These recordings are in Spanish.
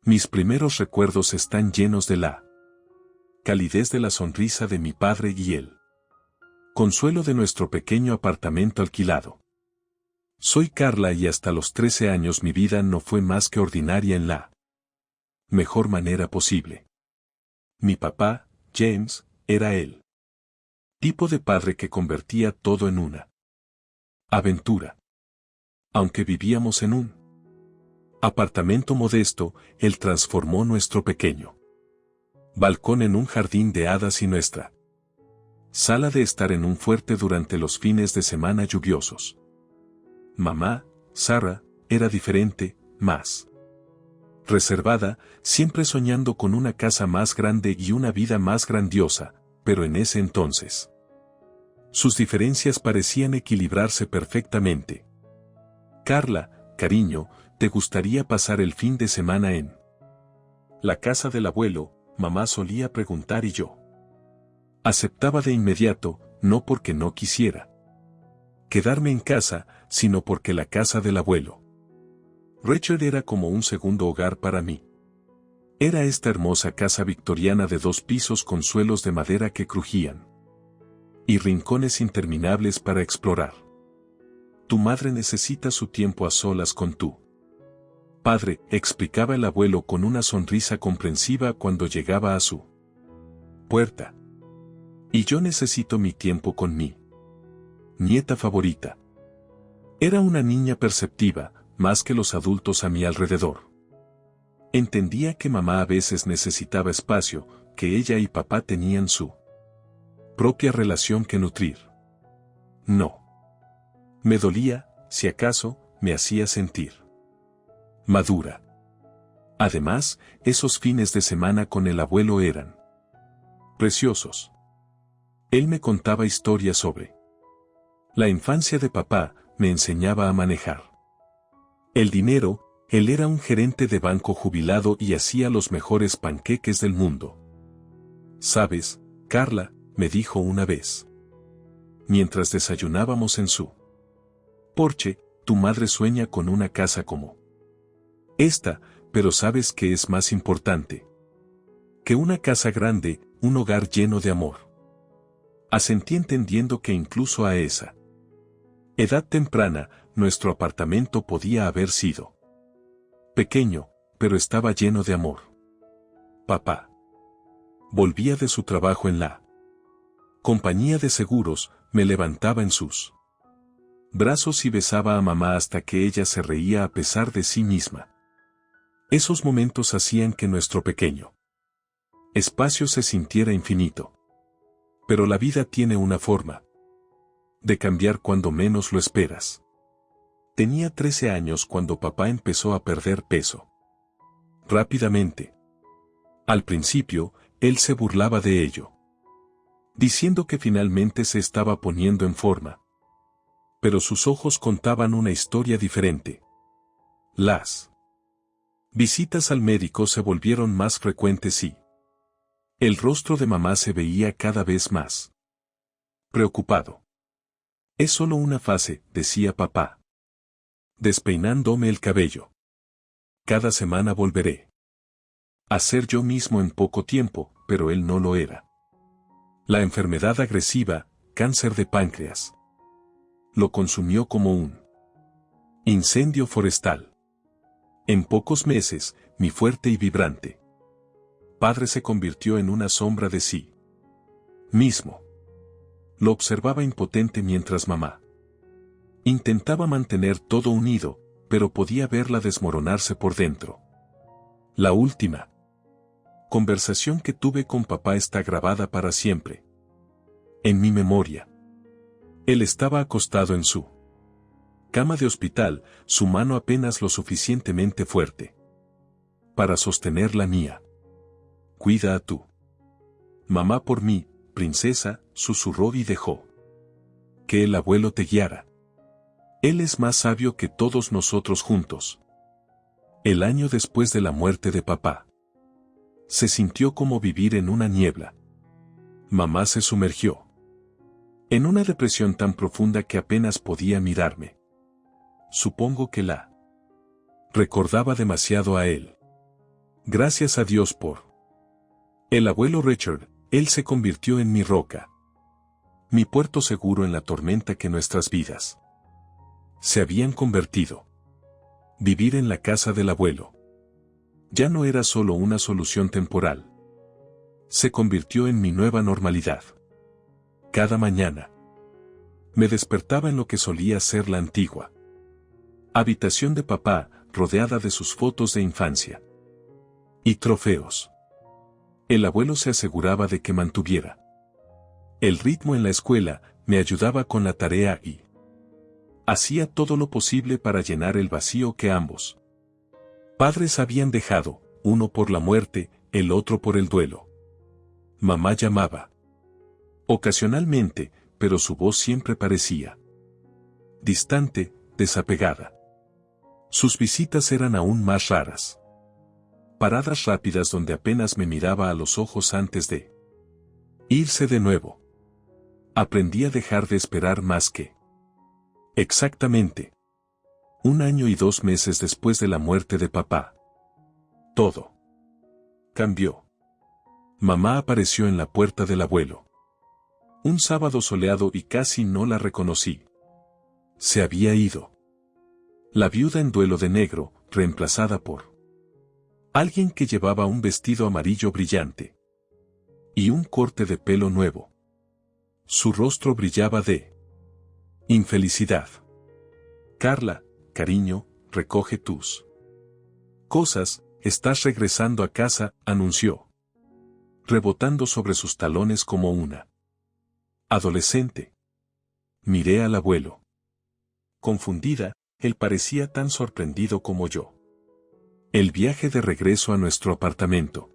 Mis primeros recuerdos están llenos de la calidez de la sonrisa de mi padre y el consuelo de nuestro pequeño apartamento alquilado. Soy Carla y hasta los 13 años mi vida no fue más que ordinaria en la mejor manera posible. Mi papá, James, era el tipo de padre que convertía todo en una aventura. Aunque vivíamos en un apartamento modesto, él transformó nuestro pequeño balcón en un jardín de hadas y nuestra sala de estar en un fuerte durante los fines de semana lluviosos. Mamá, Sarah, era diferente, más reservada, siempre soñando con una casa más grande y una vida más grandiosa, pero en ese entonces sus diferencias parecían equilibrarse perfectamente. Carla, cariño, ¿te gustaría pasar el fin de semana en la casa del abuelo? Mamá solía preguntar y yo aceptaba de inmediato, no porque no quisiera quedarme en casa, sino porque la casa del abuelo Richard era como un segundo hogar para mí. Era esta hermosa casa victoriana de 2 pisos con suelos de madera que crujían y rincones interminables para explorar. Tu madre necesita su tiempo a solas con tu padre, explicaba el abuelo con una sonrisa comprensiva cuando llegaba a su puerta. Y yo necesito mi tiempo con mi nieta favorita. Era una niña perceptiva, más que los adultos a mi alrededor. Entendía que mamá a veces necesitaba espacio, que ella y papá tenían su propia relación que nutrir. No. Me dolía, si acaso, me hacía sentir madura. Además, esos fines de semana con el abuelo eran preciosos. Él me contaba historias sobre la infancia de papá, me enseñaba a manejar el dinero. Él era un gerente de banco jubilado y hacía los mejores panqueques del mundo. ¿Sabes, Carla?, me dijo una vez, mientras desayunábamos en su porche, tu madre sueña con una casa como esta, pero ¿sabes qué es más importante que una casa grande? Un hogar lleno de amor. Asentí entendiendo que incluso a esa edad temprana, nuestro apartamento podía haber sido pequeño, pero estaba lleno de amor. Papá volvía de su trabajo en la compañía de seguros, me levantaba en sus brazos y besaba a mamá hasta que ella se reía a pesar de sí misma. Esos momentos hacían que nuestro pequeño espacio se sintiera infinito. Pero la vida tiene una forma de cambiar cuando menos lo esperas. Tenía 13 años cuando papá empezó a perder peso rápidamente. Al principio, él se burlaba de ello, diciendo que finalmente se estaba poniendo en forma. Pero sus ojos contaban una historia diferente. Las visitas al médico se volvieron más frecuentes y el rostro de mamá se veía cada vez más preocupado. Es solo una fase, decía papá, despeinándome el cabello. Cada semana volveré a ser yo mismo en poco tiempo, pero él no lo era. La enfermedad agresiva, cáncer de páncreas, lo consumió como un incendio forestal. En pocos meses, mi fuerte y vibrante padre se convirtió en una sombra de sí mismo. Lo observaba impotente mientras mamá intentaba mantener todo unido, pero podía verla desmoronarse por dentro. La última conversación que tuve con papá está grabada para siempre en mi memoria. Él estaba acostado en su cama de hospital, su mano apenas lo suficientemente fuerte para sostener la mía. Cuida a tu mamá por mí, princesa, susurró y dejó que el abuelo te guiara. Él es más sabio que todos nosotros juntos. El año después de la muerte de papá, se sintió como vivir en una niebla. Mamá se sumergió en una depresión tan profunda que apenas podía mirarme. Supongo que la recordaba demasiado a él. Gracias a Dios por el abuelo Richard, él se convirtió en mi roca. Mi puerto seguro en la tormenta que nuestras vidas se habían convertido. Vivir en la casa del abuelo ya no era solo una solución temporal. Se convirtió en mi nueva normalidad. Cada mañana me despertaba en lo que solía ser la antigua habitación de papá, rodeada de sus fotos de infancia y trofeos. El abuelo se aseguraba de que mantuviera el ritmo en la escuela, me ayudaba con la tarea y hacía todo lo posible para llenar el vacío que ambos padres habían dejado, uno por la muerte, el otro por el duelo. Mamá llamaba ocasionalmente, pero su voz siempre parecía distante, desapegada. Sus visitas eran aún más raras. Paradas rápidas donde apenas me miraba a los ojos antes de irse de nuevo. Aprendí a dejar de esperar más que exactamente 1 año y 2 meses después de la muerte de papá. Todo cambió. Mamá apareció en la puerta del abuelo. Un sábado soleado y casi no la reconocí. Se había ido. La viuda en duelo de negro, reemplazada por alguien que llevaba un vestido amarillo brillante y un corte de pelo nuevo. Su rostro brillaba de infelicidad. Carla, cariño, recoge tus cosas, estás regresando a casa, anunció, rebotando sobre sus talones como una adolescente. Miré al abuelo. Confundida, él parecía tan sorprendido como yo. El viaje de regreso a nuestro apartamento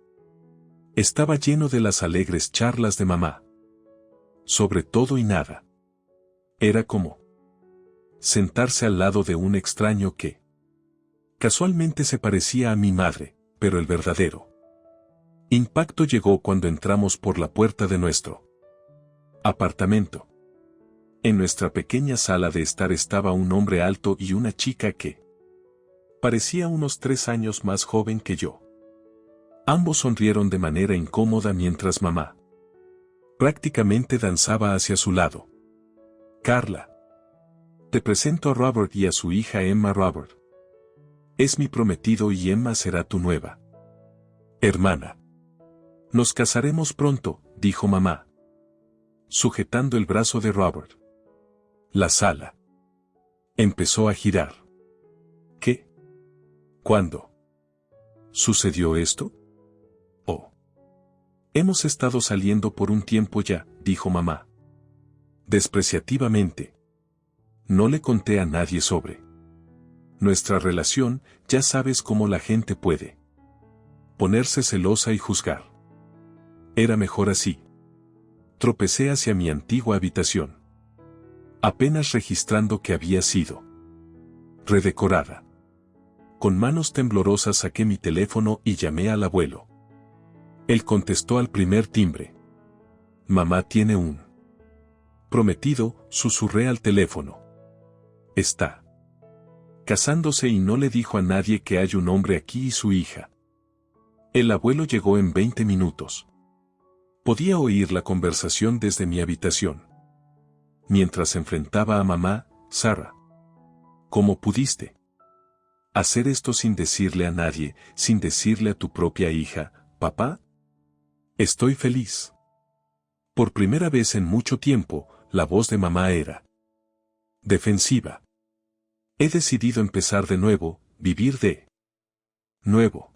estaba lleno de las alegres charlas de mamá. Sobre todo y nada. Era como sentarse al lado de un extraño que casualmente se parecía a mi madre, pero el verdadero impacto llegó cuando entramos por la puerta de nuestro apartamento. En nuestra pequeña sala de estar estaba un hombre alto y una chica que parecía unos 3 años más joven que yo. Ambos sonrieron de manera incómoda mientras mamá prácticamente danzaba hacia su lado. Carla, te presento a Robert y a su hija Emma. Robert es mi prometido y Emma será tu nueva hermana. Nos casaremos pronto, dijo mamá, sujetando el brazo de Robert. La sala empezó a girar. ¿Qué? ¿Cuándo sucedió esto? Oh. Hemos estado saliendo por un tiempo ya, dijo mamá. Despreciativamente. No le conté a nadie sobre nuestra relación, ya sabes cómo la gente puede ponerse celosa y juzgar. Era mejor así. Tropecé hacia mi antigua habitación, apenas registrando que había sido redecorada. Con manos temblorosas saqué mi teléfono y llamé al abuelo. Él contestó al primer timbre. Mamá tiene un prometido, susurré al teléfono. Está casándose y no le dijo a nadie que hay un hombre aquí y su hija. El abuelo llegó en 20 minutos. Podía oír la conversación desde mi habitación. Mientras enfrentaba a mamá, Sarah. ¿Cómo pudiste hacer esto sin decirle a nadie, sin decirle a tu propia hija, papá? Estoy feliz. Por primera vez en mucho tiempo, la voz de mamá era defensiva. He decidido empezar de nuevo, vivir de nuevo.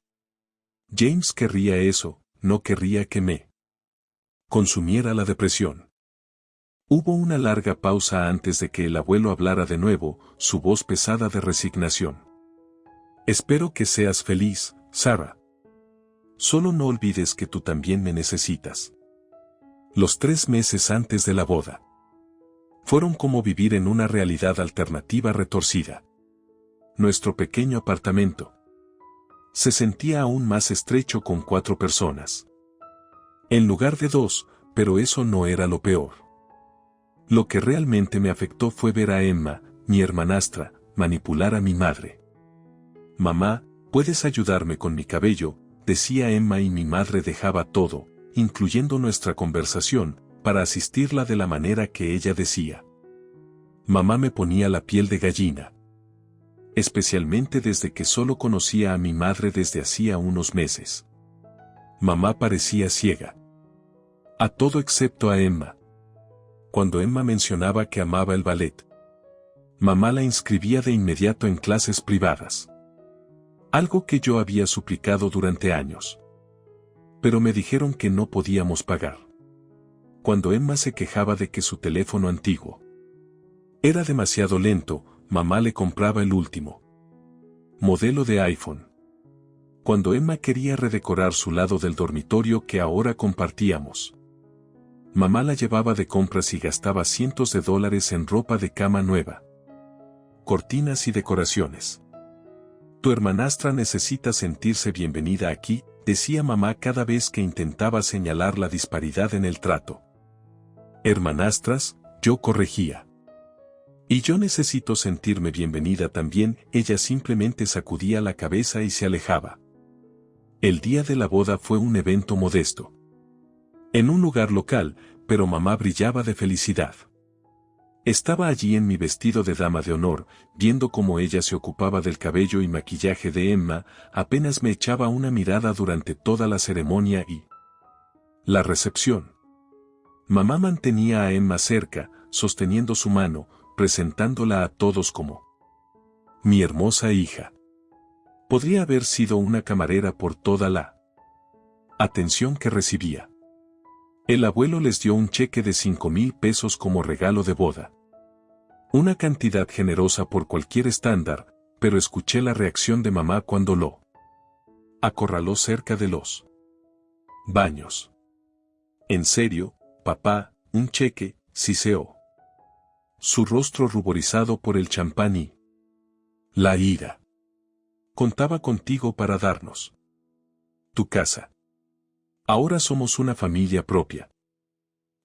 James querría eso, no querría que me consumiera la depresión. Hubo una larga pausa antes de que el abuelo hablara de nuevo, su voz pesada de resignación. Espero que seas feliz, Sarah. Solo no olvides que tú también me necesitas. Los 3 meses antes de la boda fueron como vivir en una realidad alternativa retorcida. Nuestro pequeño apartamento se sentía aún más estrecho con 4 personas. En lugar de 2, pero eso no era lo peor. Lo que realmente me afectó fue ver a Emma, mi hermanastra, manipular a mi madre. Mamá, ¿puedes ayudarme con mi cabello? decía Emma, y mi madre dejaba todo, incluyendo nuestra conversación, para asistirla de la manera que ella decía. Mamá me ponía la piel de gallina. Especialmente desde que solo conocía a mi madre desde hacía unos meses. Mamá parecía ciega. A todo excepto a Emma. Cuando Emma mencionaba que amaba el ballet, mamá la inscribía de inmediato en clases privadas. Algo que yo había suplicado durante años. Pero me dijeron que no podíamos pagar. Cuando Emma se quejaba de que su teléfono antiguo era demasiado lento, mamá le compraba el último modelo de iPhone. Cuando Emma quería redecorar su lado del dormitorio que ahora compartíamos, mamá la llevaba de compras y gastaba cientos de dólares en ropa de cama nueva, cortinas y decoraciones. Tu hermanastra necesita sentirse bienvenida aquí, decía mamá cada vez que intentaba señalar la disparidad en el trato. Hermanastras, yo corregía. Y yo necesito sentirme bienvenida también, ella simplemente sacudía la cabeza y se alejaba. El día de la boda fue un evento modesto. En un lugar local, pero mamá brillaba de felicidad. Estaba allí en mi vestido de dama de honor, viendo cómo ella se ocupaba del cabello y maquillaje de Emma, apenas me echaba una mirada durante toda la ceremonia y la recepción. Mamá mantenía a Emma cerca, sosteniendo su mano, presentándola a todos como mi hermosa hija. Podría haber sido una camarera por toda la atención que recibía. El abuelo les dio un cheque de 5,000 pesos como regalo de boda. Una cantidad generosa por cualquier estándar, pero escuché la reacción de mamá cuando lo acorraló cerca de los baños. ¿En serio, papá, un cheque? Siseó. Su rostro ruborizado por el champán y la ira. Contaba contigo para darnos tu casa. Ahora somos una familia propia.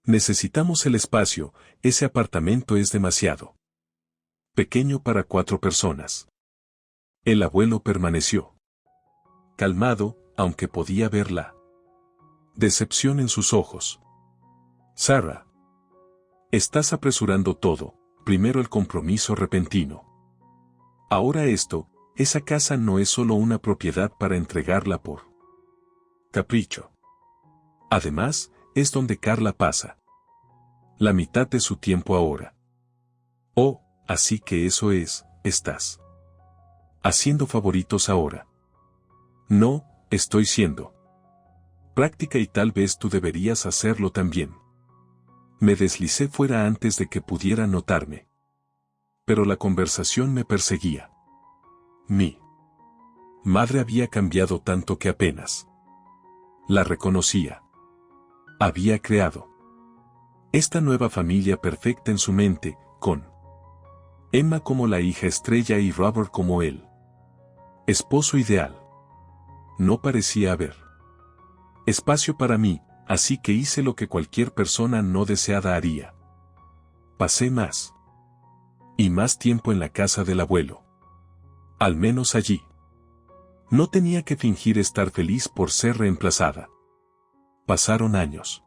Necesitamos el espacio, ese apartamento es demasiado pequeño para 4 personas. El abuelo permaneció calmado, aunque podía ver la decepción en sus ojos. Sarah, estás apresurando todo, primero el compromiso repentino. Ahora esto, esa casa no es solo una propiedad para entregarla por capricho. Además, es donde Carla pasa la mitad de su tiempo ahora. Oh, así que eso es, estás haciendo favoritos ahora. No, estoy siendo práctica y tal vez tú deberías hacerlo también. Me deslicé fuera antes de que pudiera notarme. Pero la conversación me perseguía. Mi madre había cambiado tanto que apenas la reconocía. Había creado esta nueva familia perfecta en su mente, con Emma como la hija estrella y Robert como el esposo ideal. No parecía haber espacio para mí, así que hice lo que cualquier persona no deseada haría. Pasé más y más tiempo en la casa del abuelo. Al menos allí. No tenía que fingir estar feliz por ser reemplazada. Pasaron años.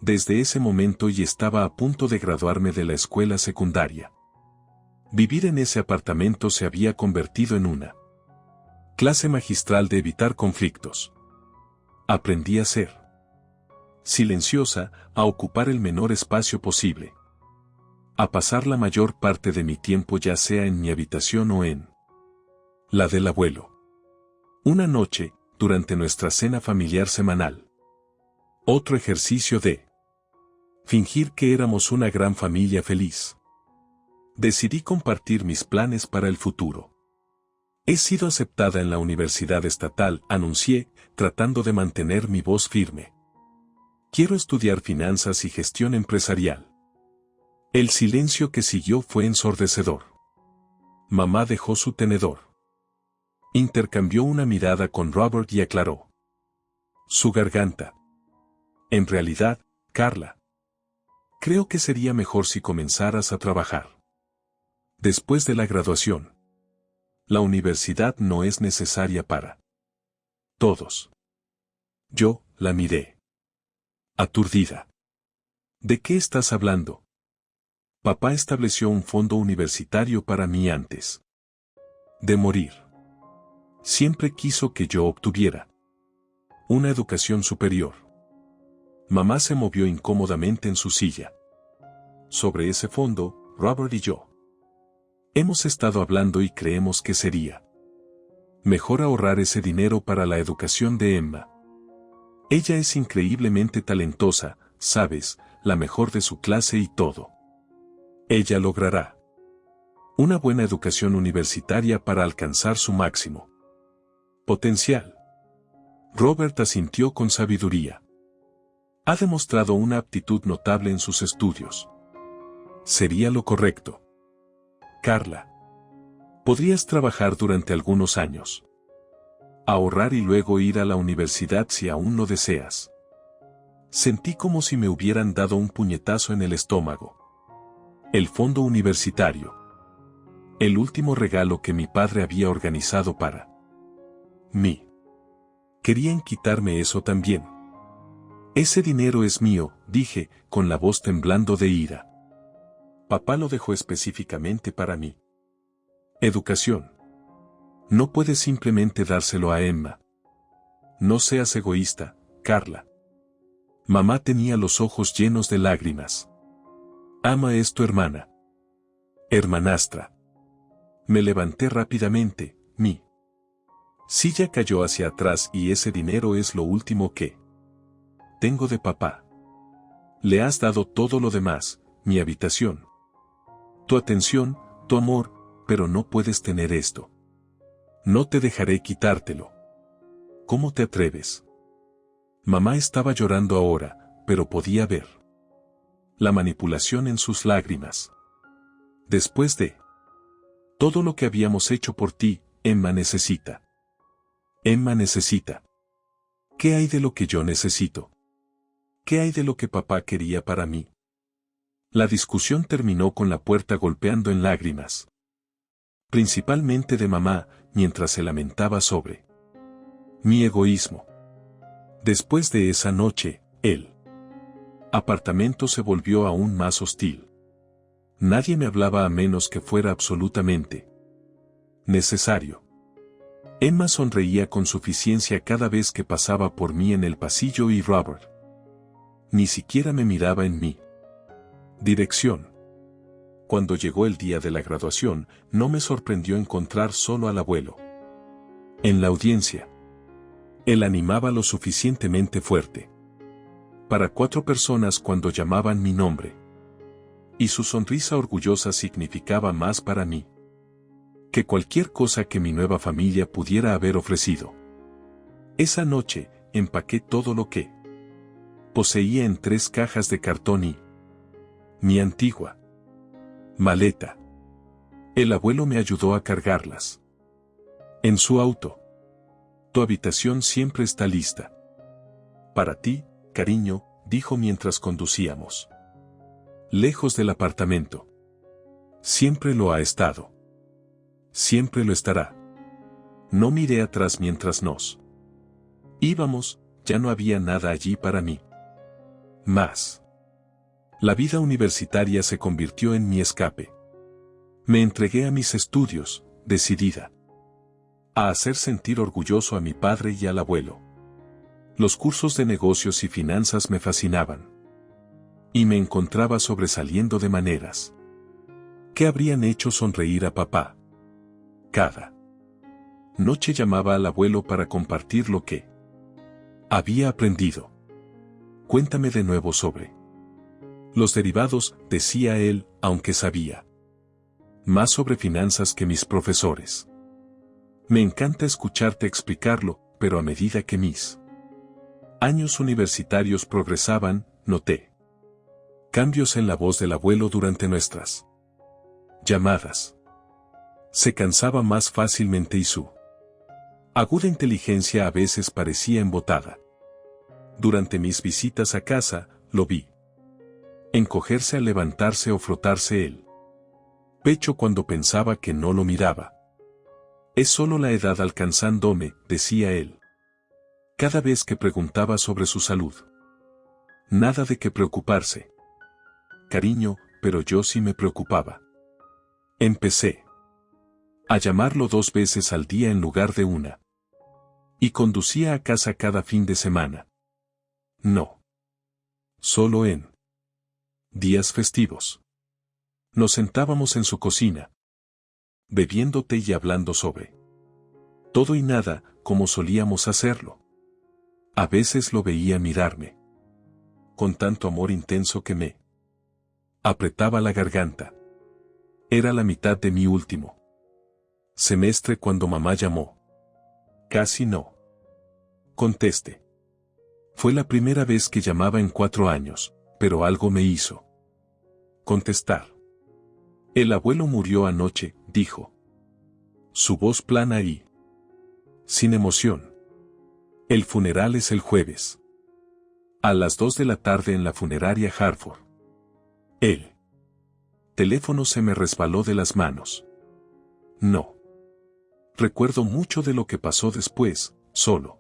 Desde ese momento y estaba a punto de graduarme de la escuela secundaria. Vivir en ese apartamento se había convertido en una clase magistral de evitar conflictos. Aprendí a ser silenciosa, a ocupar el menor espacio posible. A pasar la mayor parte de mi tiempo ya sea en mi habitación o en la del abuelo. Una noche, durante nuestra cena familiar semanal. Otro ejercicio de fingir que éramos una gran familia feliz. Decidí compartir mis planes para el futuro. He sido aceptada en la universidad estatal, anuncié, tratando de mantener mi voz firme. Quiero estudiar finanzas y gestión empresarial. El silencio que siguió fue ensordecedor. Mamá dejó su tenedor. Intercambió una mirada con Robert y aclaró su garganta. En realidad, Carla, creo que sería mejor si comenzaras a trabajar. Después de la graduación. La universidad no es necesaria para Todos. Yo la miré. Aturdida. ¿De qué estás hablando? Papá estableció un fondo universitario para mí antes de morir. Siempre quiso que yo obtuviera una educación superior. Mamá se movió incómodamente en su silla. Sobre ese fondo, Robert y yo hemos estado hablando y creemos que sería mejor ahorrar ese dinero para la educación de Emma. Ella es increíblemente talentosa, sabes, la mejor de su clase y todo. Ella logrará una buena educación universitaria para alcanzar su máximo potencial. Robert asintió con sabiduría. Ha demostrado una aptitud notable en sus estudios. Sería lo correcto. Carla. Podrías trabajar durante algunos años. Ahorrar y luego ir a la universidad si aún lo deseas. Sentí como si me hubieran dado un puñetazo en el estómago. El fondo universitario. El último regalo que mi padre había organizado para mí. Querían quitarme eso también. Ese dinero es mío, dije, con la voz temblando de ira. Papá lo dejó específicamente para mí. Educación. No puedes simplemente dárselo a Emma. No seas egoísta, Carla. Mamá tenía los ojos llenos de lágrimas. Ama es tu hermana. Hermanastra. Me levanté rápidamente, mi silla cayó hacia atrás y ese dinero es lo último que tengo de papá. Le has dado todo lo demás, mi habitación, tu atención, tu amor, pero no puedes tener esto. No te dejaré quitártelo. ¿Cómo te atreves? Mamá estaba llorando ahora, pero podía ver la manipulación en sus lágrimas. Después de todo lo que habíamos hecho por ti, Emma necesita. Emma necesita. ¿Qué hay de lo que yo necesito? ¿Qué hay de lo que papá quería para mí? La discusión terminó con la puerta golpeando en lágrimas. Principalmente de mamá, mientras se lamentaba sobre mi egoísmo. Después de esa noche, el apartamento se volvió aún más hostil. Nadie me hablaba a menos que fuera absolutamente necesario. Emma sonreía con suficiencia cada vez que pasaba por mí en el pasillo y Robert ni siquiera me miraba en mi dirección. Cuando llegó el día de la graduación, no me sorprendió encontrar solo al abuelo en la audiencia. Él animaba lo suficientemente fuerte para 4 personas cuando llamaban mi nombre. Y su sonrisa orgullosa significaba más para mí que cualquier cosa que mi nueva familia pudiera haber ofrecido. Esa noche, empaqué todo lo que poseía en 3 cajas de cartón y mi antigua maleta. El abuelo me ayudó a cargarlas en su auto. Tu habitación siempre está lista para ti, cariño, dijo mientras conducíamos lejos del apartamento. Siempre lo ha estado. Siempre lo estará. No miré atrás mientras nos íbamos, ya no había nada allí para mí. Más. La vida universitaria se convirtió en mi escape. Me entregué a mis estudios, decidida a hacer sentir orgulloso a mi padre y al abuelo. Los cursos de negocios y finanzas me fascinaban. Y me encontraba sobresaliendo de maneras que habrían hecho sonreír a papá. Cada noche llamaba al abuelo para compartir lo que había aprendido. Cuéntame de nuevo sobre los derivados, decía él, aunque sabía más sobre finanzas que mis profesores. Me encanta escucharte explicarlo, pero a medida que mis años universitarios progresaban, noté cambios en la voz del abuelo durante nuestras llamadas. Se cansaba más fácilmente y su aguda inteligencia a veces parecía embotada. Durante mis visitas a casa, lo vi encogerse al levantarse o frotarse el pecho cuando pensaba que no lo miraba. Es solo la edad alcanzándome, decía él. cada vez que preguntaba sobre su salud. Nada de qué preocuparse. Cariño, pero yo sí me preocupaba. Empecé a llamarlo 2 veces al día en lugar de una. Y conducía a casa cada fin de semana. No. Solo en días festivos. Nos sentábamos en su cocina, bebiendo té y hablando sobre todo y nada, como solíamos hacerlo. A veces lo veía mirarme con tanto amor intenso que me apretaba la garganta. Era la mitad de mi último semestre cuando mamá llamó. Casi no contesté. Fue la primera vez que llamaba en 4 años, pero algo me hizo contestar. El abuelo murió anoche, dijo. Su voz plana y sin emoción. El funeral es el jueves. A las 2 de la tarde en la funeraria Hartford. El teléfono se me resbaló de las manos. No recuerdo mucho de lo que pasó después, solo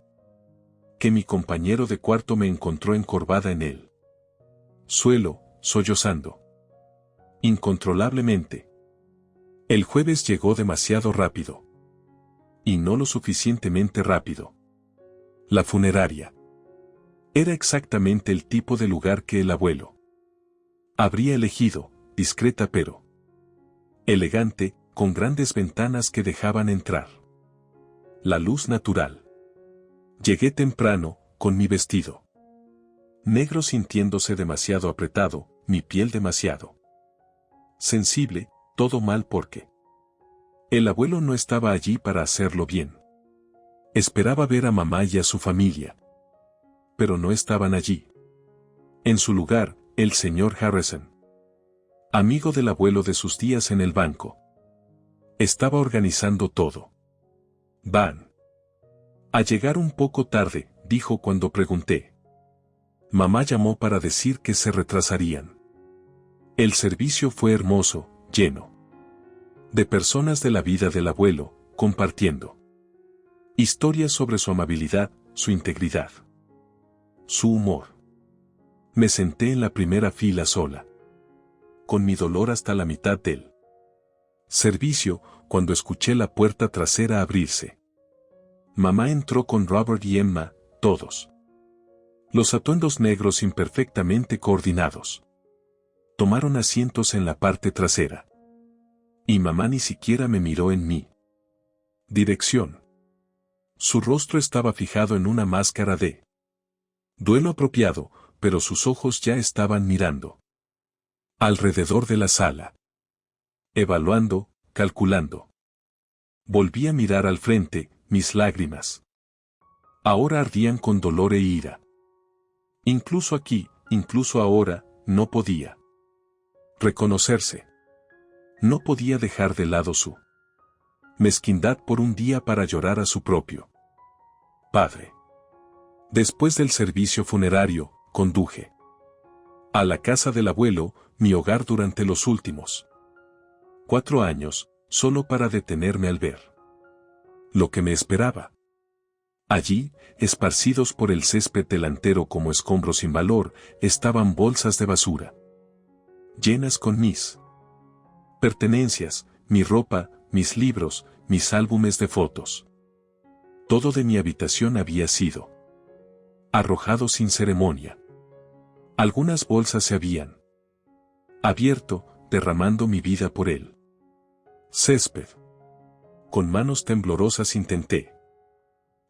que mi compañero de cuarto me encontró encorvada en el suelo, sollozando incontrolablemente. El jueves llegó demasiado rápido. Y no lo suficientemente rápido. La funeraria era exactamente el tipo de lugar que el abuelo habría elegido, discreta pero elegante, con grandes ventanas que dejaban entrar la luz natural. Llegué temprano, con mi vestido negro sintiéndose demasiado apretado, mi piel demasiado sensible, todo mal porque el abuelo no estaba allí para hacerlo bien. Esperaba ver a mamá y a su familia. Pero no estaban allí. En su lugar, el señor Harrison, amigo del abuelo de sus días en el banco, estaba organizando todo. Van a llegar un poco tarde, dijo cuando pregunté. Mamá llamó para decir que se retrasarían. El servicio fue hermoso, lleno de personas de la vida del abuelo, compartiendo historias sobre su amabilidad, su integridad, su humor. Me senté en la primera fila sola, con mi dolor hasta la mitad del servicio, cuando escuché la puerta trasera abrirse. Mamá entró con Robert y Emma, todos los atuendos negros imperfectamente coordinados. Tomaron asientos en la parte trasera. Y mamá ni siquiera me miró en mi dirección. Su rostro estaba fijado en una máscara de duelo apropiado, pero sus ojos ya estaban mirando alrededor de la sala, evaluando, calculando. Volví a mirar al frente, mis lágrimas ahora ardían con dolor e ira. Incluso aquí, incluso ahora, no podía reconocerse. No podía dejar de lado su mezquindad por un día para llorar a su propio padre. Después del servicio funerario, conduje a la casa del abuelo, mi hogar durante los últimos 4 años, solo para detenerme al ver lo que me esperaba. Allí, esparcidos por el césped delantero como escombros sin valor, estaban bolsas de basura, llenas con mis pertenencias, mi ropa, mis libros, mis álbumes de fotos. Todo de mi habitación había sido arrojado sin ceremonia. Algunas bolsas se habían abierto, derramando mi vida por él. Césped. Con manos temblorosas intenté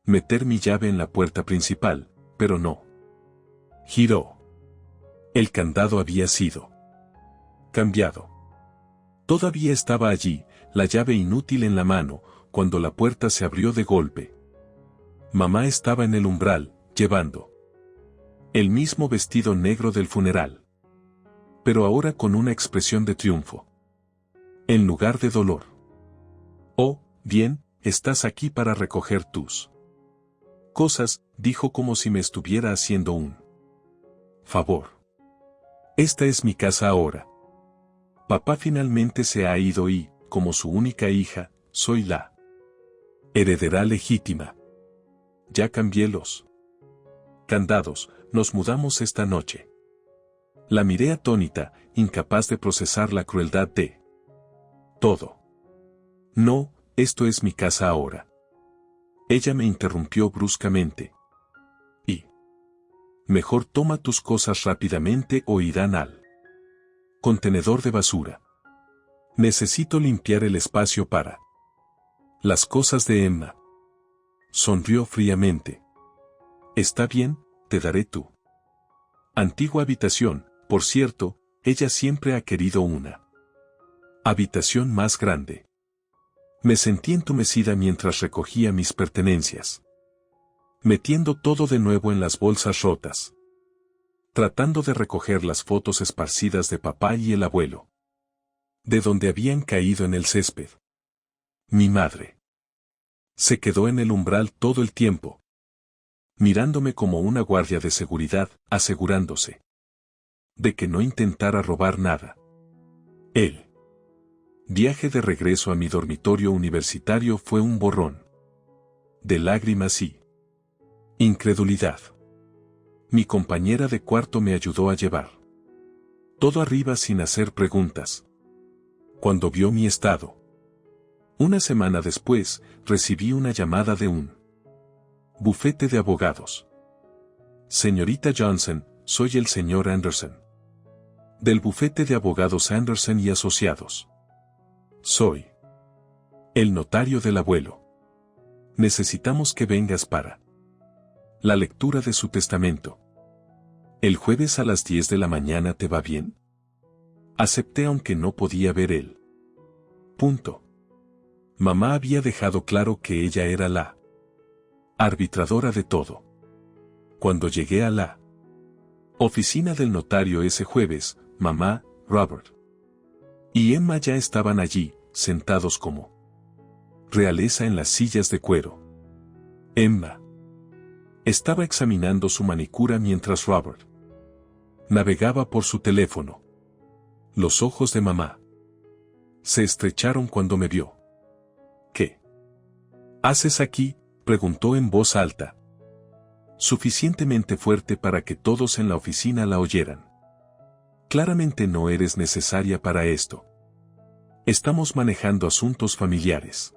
meter mi llave en la puerta principal, pero no giró. El candado había sido cambiado. Todavía estaba allí, la llave inútil en la mano, cuando la puerta se abrió de golpe. Mamá estaba en el umbral, llevando el mismo vestido negro del funeral, pero ahora con una expresión de triunfo, en lugar de dolor. Oh, bien, estás aquí para recoger tus cosas, dijo como si me estuviera haciendo un favor. Esta es mi casa ahora. Papá finalmente se ha ido y, como su única hija, soy la heredera legítima. Ya cambié los Candados, nos mudamos esta noche. La miré atónita, incapaz de procesar la crueldad de todo. No, esto es mi casa ahora. Ella me interrumpió bruscamente. Y mejor toma tus cosas rápidamente o irán al contenedor de basura. Necesito limpiar el espacio para las cosas de Emma. Sonrió fríamente. Está bien, te daré tu antigua habitación. Por cierto, ella siempre ha querido una habitación más grande. Me sentí entumecida mientras recogía mis pertenencias, metiendo todo de nuevo en las bolsas rotas, tratando de recoger las fotos esparcidas de papá y el abuelo, de donde habían caído en el césped. Mi madre se quedó en el umbral todo el tiempo, mirándome como una guardia de seguridad, asegurándose de que no intentara robar nada. El viaje de regreso a mi dormitorio universitario fue un borrón de lágrimas y incredulidad. Mi compañera de cuarto me ayudó a llevar todo arriba sin hacer preguntas. Cuando vio mi estado, una semana después, recibí una llamada de un bufete de abogados. Señorita Johnson, soy el señor Anderson. Del bufete de abogados Anderson y Asociados. Soy el notario del abuelo. Necesitamos que vengas para la lectura de su testamento. ¿El jueves a las 10 de la mañana te va bien? Acepté aunque no podía ver el punto. Mamá había dejado claro que ella era la arbitradora de todo. Cuando llegué a la oficina del notario ese jueves, mamá, Robert y Emma ya estaban allí, sentados como realeza en las sillas de cuero. Emma estaba examinando su manicura mientras Robert navegaba por su teléfono. Los ojos de mamá se estrecharon cuando me vio. ¿Qué haces aquí?, preguntó en voz alta, suficientemente fuerte para que todos en la oficina la oyeran. Claramente no eres necesaria para esto. Estamos manejando asuntos familiares.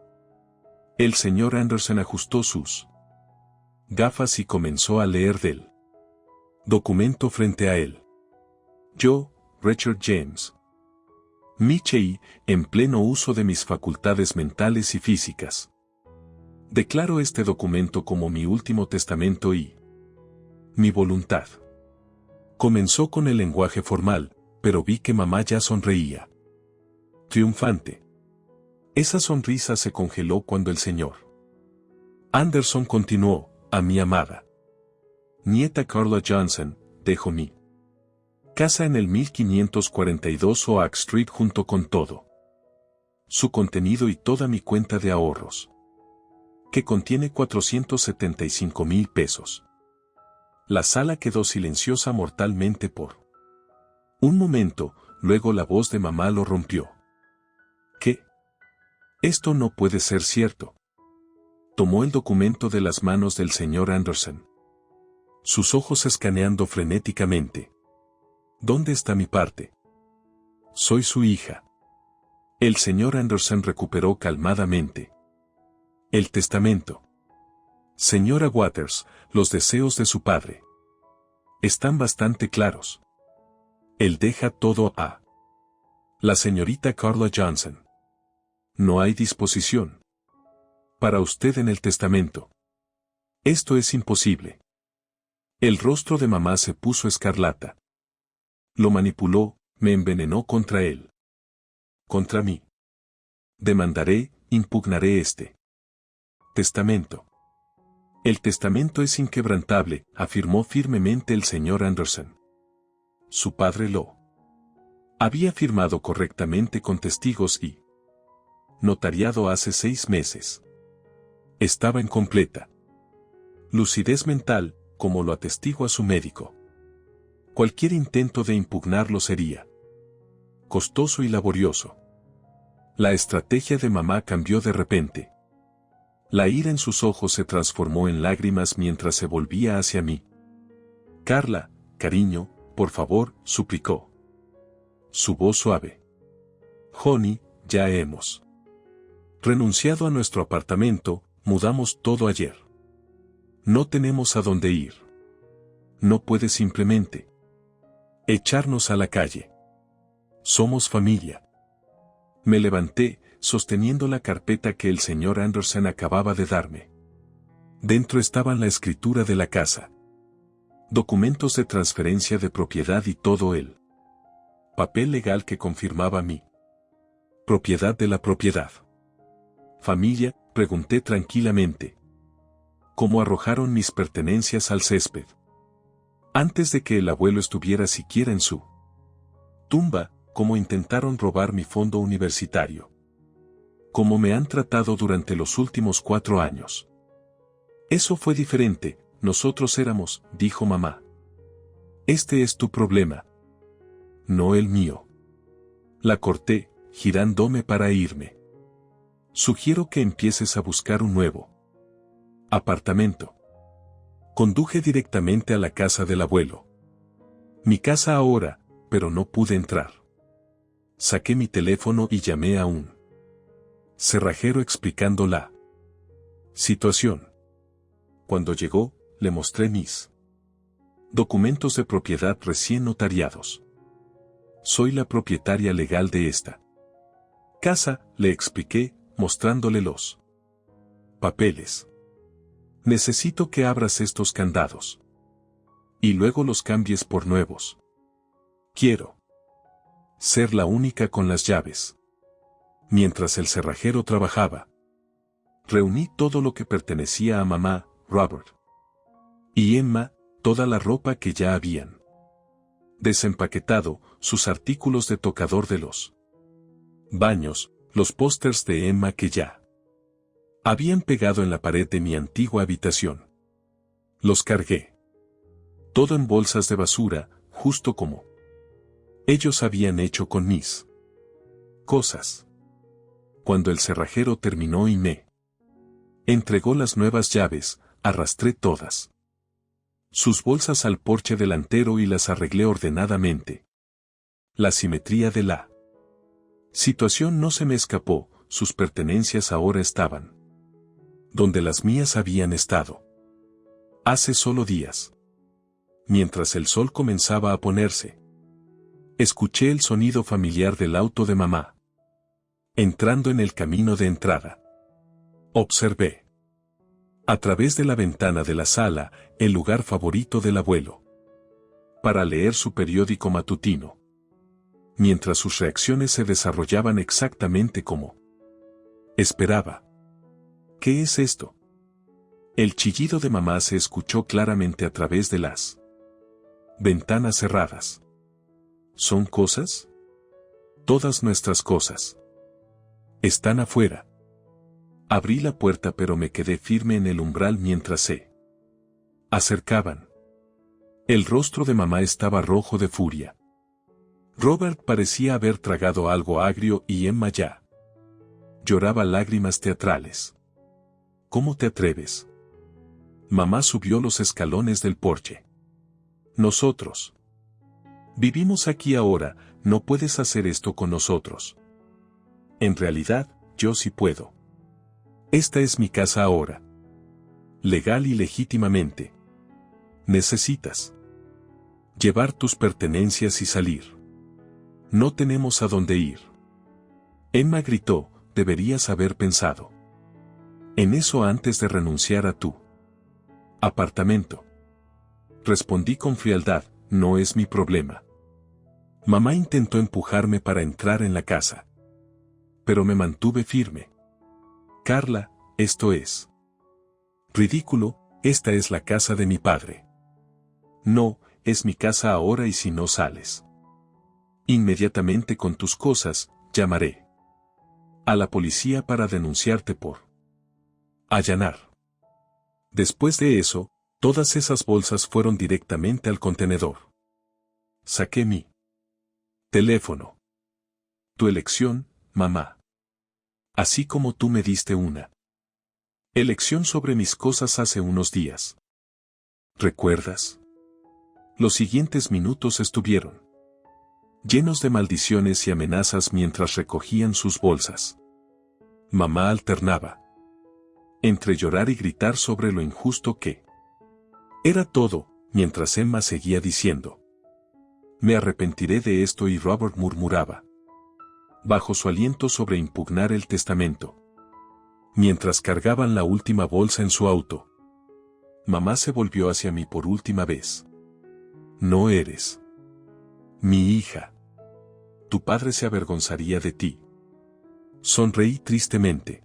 El señor Anderson ajustó sus gafas y comenzó a leer del documento frente a él. Yo, Richard James Michey, en pleno uso de mis facultades mentales y físicas, declaro este documento como mi último testamento y mi voluntad. Comenzó con el lenguaje formal, pero vi que mamá ya sonreía triunfante. Esa sonrisa se congeló cuando el señor Anderson continuó: a mi amada nieta Carla Johnson, dejo mi casa en el 1542 Oak Street junto con todo su contenido y toda mi cuenta de ahorros, que contiene 475,000 pesos. La sala quedó silenciosa mortalmente por un momento, luego la voz de mamá lo rompió. ¿Qué? Esto no puede ser cierto. Tomó el documento de las manos del señor Anderson, sus ojos escaneando frenéticamente. ¿Dónde está mi parte? Soy su hija. El señor Anderson recuperó calmadamente. El testamento. Señora Waters, los deseos de su padre están bastante claros. Él deja todo a la señorita Carla Johnson. No hay disposición para usted en el testamento. Esto es imposible. El rostro de mamá se puso escarlata. Lo manipuló, me envenenó contra él. Contra mí. Demandaré, impugnaré este testamento. El testamento es inquebrantable, afirmó firmemente el señor Anderson. Su padre lo había firmado correctamente con testigos y notariado hace 6 meses. Estaba en completa lucidez mental, como lo atestigua su médico. Cualquier intento de impugnarlo sería costoso y laborioso. La estrategia de mamá cambió de repente. La ira en sus ojos se transformó en lágrimas mientras se volvía hacia mí. Carla, cariño, por favor, suplicó. Su voz suave. Honey, ya hemos renunciado a nuestro apartamento, mudamos todo ayer. No tenemos a dónde ir. No puedes simplemente echarnos a la calle. Somos familia. Me levanté, sosteniendo la carpeta que el señor Anderson acababa de darme. Dentro estaban la escritura de la casa, documentos de transferencia de propiedad y todo el papel legal que confirmaba mi propiedad de la propiedad. Familia, pregunté tranquilamente. ¿Cómo arrojaron mis pertenencias al césped? Antes de que el abuelo estuviera siquiera en su tumba, ¿cómo intentaron robar mi fondo universitario? ¿Cómo me han tratado durante los últimos 4 años? Eso fue diferente, nosotros éramos, dijo mamá. Este es tu problema. No el mío. La corté, girándome para irme. Sugiero que empieces a buscar un nuevo apartamento. Conduje directamente a la casa del abuelo. Mi casa ahora, pero no pude entrar. Saqué mi teléfono y llamé a un cerrajero explicando la situación. Cuando llegó, le mostré mis documentos de propiedad recién notariados. Soy la propietaria legal de esta casa, le expliqué, mostrándole los papeles. Necesito que abras estos candados. Y luego los cambies por nuevos. Quiero ser la única con las llaves. Mientras el cerrajero trabajaba, reuní todo lo que pertenecía a mamá, Robert y Emma, toda la ropa que ya habían desempaquetado, sus artículos de tocador de los baños, los pósters de Emma que ya habían pegado en la pared de mi antigua habitación. Los cargué. Todo en bolsas de basura, justo como ellos habían hecho con mis cosas. Cuando el cerrajero terminó y me entregó las nuevas llaves, arrastré todas sus bolsas al porche delantero y las arreglé ordenadamente. La simetría de la situación no se me escapó, sus pertenencias ahora estaban donde las mías habían estado hace solo días. Mientras el sol comenzaba a ponerse, escuché el sonido familiar del auto de mamá entrando en el camino de entrada. Observé a través de la ventana de la sala el lugar favorito del abuelo para leer su periódico matutino, mientras sus reacciones se desarrollaban exactamente como esperaba. ¿Qué es esto? El chillido de mamá se escuchó claramente a través de las ventanas cerradas. ¿Son cosas? Todas nuestras cosas están afuera. Abrí la puerta pero me quedé firme en el umbral mientras se acercaban. El rostro de mamá estaba rojo de furia. Robert parecía haber tragado algo agrio y Emma ya lloraba lágrimas teatrales. ¿Cómo te atreves? Mamá subió los escalones del porche. Nosotros vivimos aquí ahora, no puedes hacer esto con nosotros. En realidad, yo sí puedo. Esta es mi casa ahora. Legal y legítimamente. Necesitas llevar tus pertenencias y salir. No tenemos a dónde ir. Emma gritó, deberías haber pensado en eso antes de renunciar a tu apartamento. Respondí con frialdad, no es mi problema. Mamá intentó empujarme para entrar en la casa, pero me mantuve firme. Carla, esto es ridículo, esta es la casa de mi padre. No, es mi casa ahora y si no sales inmediatamente con tus cosas, llamaré a la policía para denunciarte por allanar. Después de eso, todas esas bolsas fueron directamente al contenedor. Saqué mi teléfono. Tu elección, mamá. Así como tú me diste una elección sobre mis cosas hace unos días. ¿Recuerdas? Los siguientes minutos estuvieron llenos de maldiciones y amenazas mientras recogían sus bolsas. Mamá alternaba entre llorar y gritar sobre lo injusto que era todo, mientras Emma seguía diciendo: me arrepentiré de esto, y Robert murmuraba bajo su aliento sobre impugnar el testamento. Mientras cargaban la última bolsa en su auto, mamá se volvió hacia mí por última vez. No eres mi hija. Tu padre se avergonzaría de ti. Sonreí tristemente.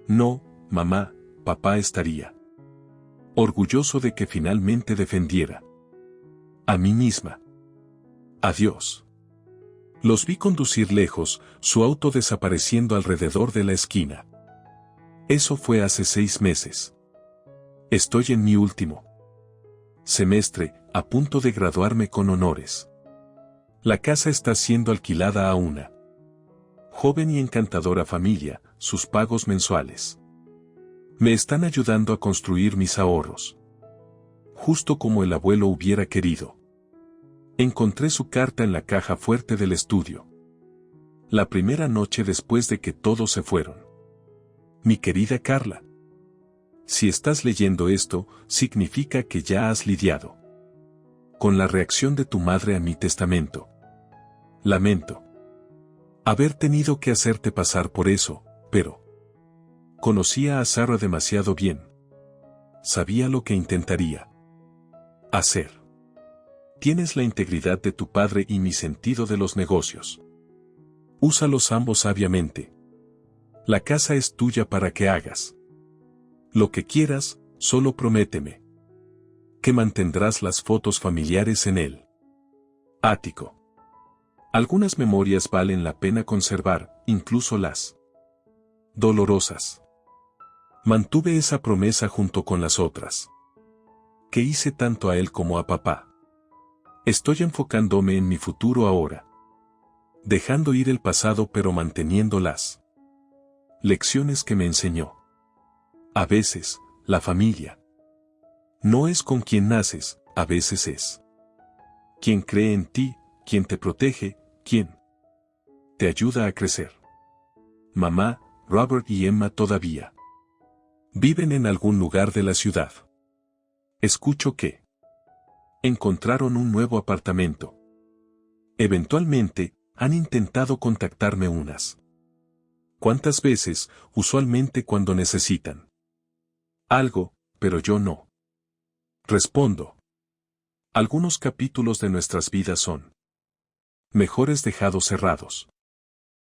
No, mamá, papá estaría orgulloso de que finalmente defendiera a mí misma. Adiós. Los vi conducir lejos, su auto desapareciendo alrededor de la esquina. Eso fue hace 6 meses. Estoy en mi último semestre, a punto de graduarme con honores. La casa está siendo alquilada a una joven y encantadora familia, sus pagos mensuales me están ayudando a construir mis ahorros. Justo como el abuelo hubiera querido. Encontré su carta en la caja fuerte del estudio. La primera noche después de que todos se fueron. Mi querida Carla. Si estás leyendo esto, significa que ya has lidiado con la reacción de tu madre a mi testamento. Lamento haber tenido que hacerte pasar por eso, pero conocía a Sarah demasiado bien. Sabía lo que intentaría hacer. Tienes la integridad de tu padre y mi sentido de los negocios. Úsalos ambos sabiamente. La casa es tuya para que hagas lo que quieras, solo prométeme que mantendrás las fotos familiares en el ático. Algunas memorias valen la pena conservar, incluso las dolorosas. Mantuve esa promesa junto con las otras que hice tanto a él como a papá. Estoy enfocándome en mi futuro ahora, dejando ir el pasado pero manteniendo las lecciones que me enseñó. A veces, la familia no es con quien naces, a veces es quien cree en ti, quien te protege, quien te ayuda a crecer. Mamá, Robert y Emma todavía viven en algún lugar de la ciudad. Escucho que encontraron un nuevo apartamento. Eventualmente, han intentado contactarme unas cuantas veces, usualmente cuando necesitan algo, pero yo no respondo. Algunos capítulos de nuestras vidas son mejores dejados cerrados.